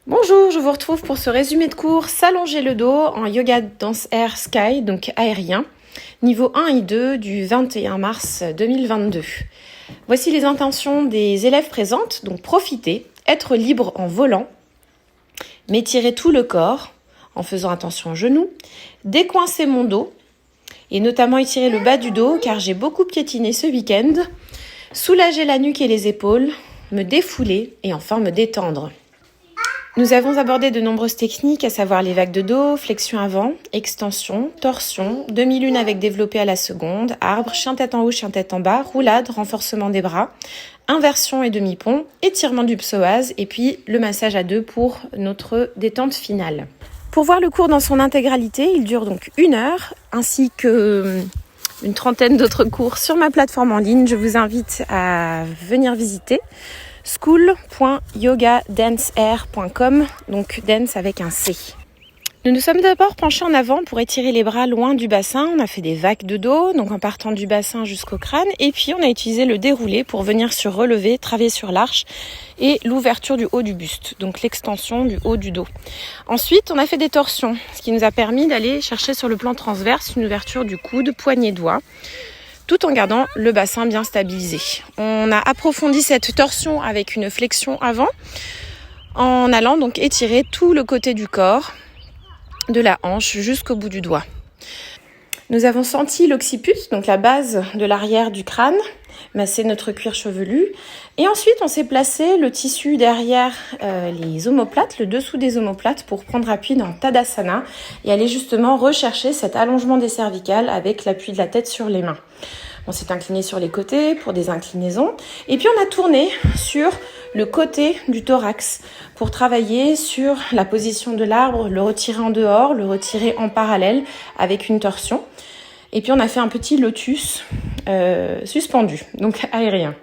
Bonjour, je vous retrouve pour ce résumé de cours S'allonger le dos en Yoga Dance Air Sky, donc aérien, niveau 1 et 2 du 21 mars 2022. Voici les intentions des élèves présentes, donc profiter, être libre en volant, m'étirer tout le corps en faisant attention aux genoux, décoincer mon dos et notamment étirer le bas du dos car j'ai beaucoup piétiné ce week-end, soulager la nuque et les épaules, me défouler et enfin me détendre. Nous avons abordé de nombreuses techniques, à savoir les vagues de dos, flexion avant, extension, torsion, demi-lune avec développé à la seconde, arbre, chien tête en haut, chien tête en bas, roulade, renforcement des bras, inversion et demi-pont, étirement du psoas et puis le massage à deux pour notre détente finale. Pour voir le cours dans son intégralité, il dure donc 1 heure, ainsi que une trentaine d'autres cours sur ma plateforme en ligne. Je vous invite à venir visiter school.yogadanceair.com, donc dance avec un C. Nous nous sommes d'abord penchés en avant pour étirer les bras loin du bassin. On a fait des vagues de dos, donc en partant du bassin jusqu'au crâne. Et puis on a utilisé le déroulé pour venir se relever, travailler sur l'arche et l'ouverture du haut du buste, donc l'extension du haut du dos. Ensuite, on a fait des torsions, ce qui nous a permis d'aller chercher sur le plan transverse une ouverture du coude, poignet-doigt, tout en gardant le bassin bien stabilisé. On a approfondi cette torsion avec une flexion avant, en allant donc étirer tout le côté du corps, de la hanche jusqu'au bout du doigt. Nous avons senti l'occiput, donc la base de l'arrière du crâne, masser notre cuir chevelu. Et ensuite, on s'est placé le tissu derrière les omoplates, le dessous des omoplates, pour prendre appui dans Tadasana et aller justement rechercher cet allongement des cervicales avec l'appui de la tête sur les mains. On s'est incliné sur les côtés pour des inclinaisons. Et puis, on a tourné sur le côté du thorax pour travailler sur la position de l'arbre, le retirer en dehors, le retirer en parallèle avec une torsion. Et puis, on a fait un petit lotus suspendu, donc aérien.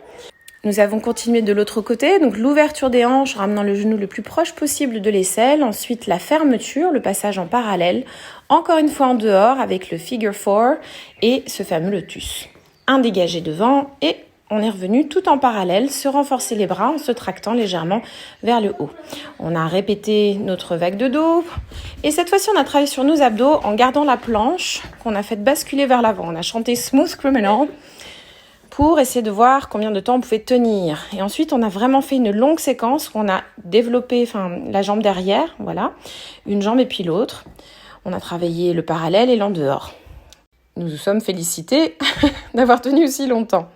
Nous avons continué de l'autre côté, donc l'ouverture des hanches, ramenant le genou le plus proche possible de l'aisselle. Ensuite, la fermeture, le passage en parallèle. Encore une fois en dehors avec le figure 4 et ce fameux lotus. Un dégagé devant et on est revenu tout en parallèle, se renforcer les bras en se tractant légèrement vers le haut. On a répété notre vague de dos et cette fois-ci on a travaillé sur nos abdos en gardant la planche qu'on a fait basculer vers l'avant. On a chanté Smooth Criminal pour essayer de voir combien de temps on pouvait tenir. Et ensuite on a vraiment fait une longue séquence où on a développé la jambe derrière, voilà, une jambe et puis l'autre. On a travaillé le parallèle et l'en dehors. Nous nous sommes félicités d'avoir tenu aussi longtemps.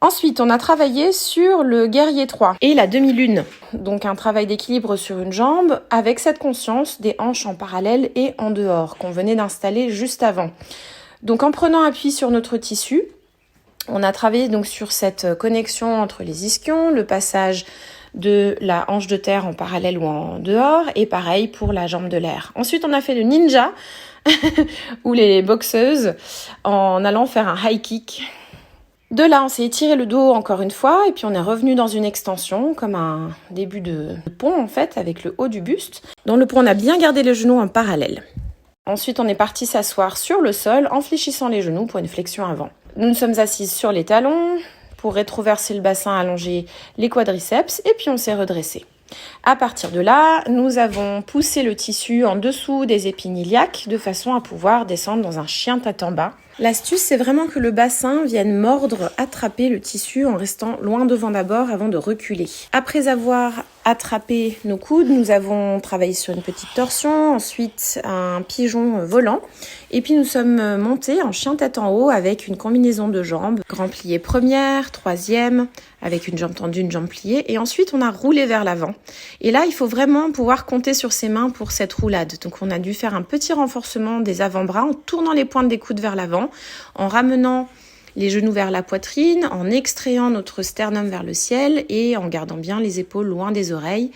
Ensuite, on a travaillé sur le guerrier 3 et la demi-lune. Donc un travail d'équilibre sur une jambe avec cette conscience des hanches en parallèle et en dehors qu'on venait d'installer juste avant. Donc en prenant appui sur notre tissu, on a travaillé donc sur cette connexion entre les ischions, le passage de la hanche de terre en parallèle ou en dehors et pareil pour la jambe de l'air. Ensuite, on a fait le ninja ou les boxeuses en allant faire un high kick. De là, on s'est étiré le dos encore une fois et puis on est revenu dans une extension comme un début de pont en fait avec le haut du buste. Dans le pont, on a bien gardé les genoux en parallèle. Ensuite, on est parti s'asseoir sur le sol en fléchissant les genoux pour une flexion avant. Nous nous sommes assises sur les talons pour rétroverser le bassin, allonger les quadriceps et puis on s'est redressé. À partir de là, nous avons poussé le tissu en dessous des épines iliaques de façon à pouvoir descendre dans un chien tête en bas. L'astuce, c'est vraiment que le bassin vienne mordre, attraper le tissu en restant loin devant d'abord avant de reculer. Après avoir attrapé nos coudes, nous avons travaillé sur une petite torsion, ensuite un pigeon volant. Et puis nous sommes montés en chien tête en haut avec une combinaison de jambes. Grand plié première, troisième, avec une jambe tendue, une jambe pliée. Et ensuite, on a roulé vers l'avant. Et là, il faut vraiment pouvoir compter sur ses mains pour cette roulade. Donc on a dû faire un petit renforcement des avant-bras en tournant les pointes des coudes vers l'avant, en ramenant les genoux vers la poitrine, en extrayant notre sternum vers le ciel et en gardant bien les épaules loin des oreilles.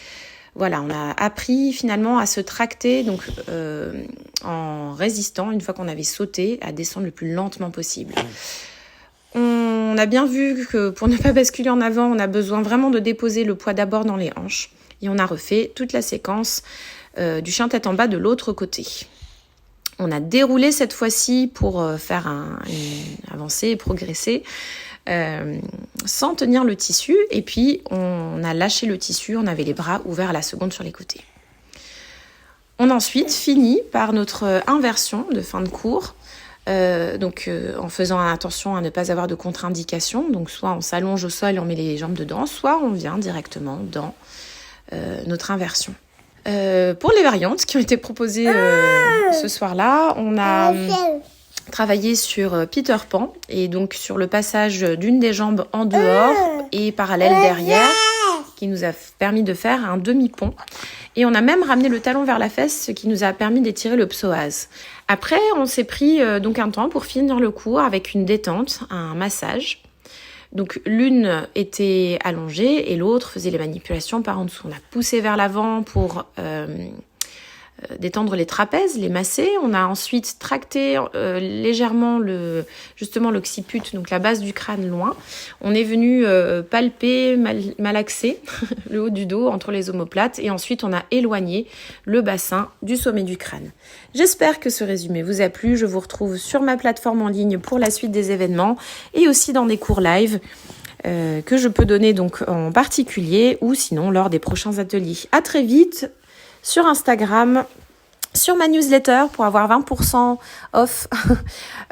Voilà, on a appris finalement à se tracter, donc en résistant, une fois qu'on avait sauté, à descendre le plus lentement possible. On a bien vu que pour ne pas basculer en avant, on a besoin vraiment de déposer le poids d'abord dans les hanches. Et on a refait toute la séquence du chien tête en bas de l'autre côté. On a déroulé cette fois-ci pour faire une avancée et progresser sans tenir le tissu. Et puis, on a lâché le tissu, on avait les bras ouverts à la seconde sur les côtés. On a ensuite fini par notre inversion de fin de cours. En faisant attention à ne pas avoir de contre-indication. Donc, soit on s'allonge au sol et on met les jambes dedans, soit on vient directement dans notre inversion. Pour les variantes qui ont été proposées ce soir-là, on a travaillé sur Peter Pan et donc sur le passage d'une des jambes en dehors et parallèle derrière, qui nous a permis de faire un demi-pont. Et on a même ramené le talon vers la fesse, ce qui nous a permis d'étirer le psoas. Après, on s'est pris donc un temps pour finir le cours avec une détente, un massage. Donc l'une était allongée et l'autre faisait les manipulations par en dessous. On a poussé vers l'avant pour détendre les trapèzes, les masser. On a ensuite tracté légèrement l'occiput, donc la base du crâne loin. On est venu palper, malaxer le haut du dos entre les omoplates et ensuite on a éloigné le bassin du sommet du crâne. J'espère que ce résumé vous a plu. Je vous retrouve sur ma plateforme en ligne pour la suite des événements et aussi dans des cours live que je peux donner donc en particulier ou sinon lors des prochains ateliers. À très vite sur Instagram, sur ma newsletter pour avoir 20% off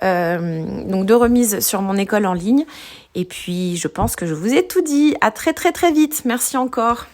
donc de remise sur mon école en ligne. Et puis je pense que je vous ai tout dit. À très très très vite. Merci encore.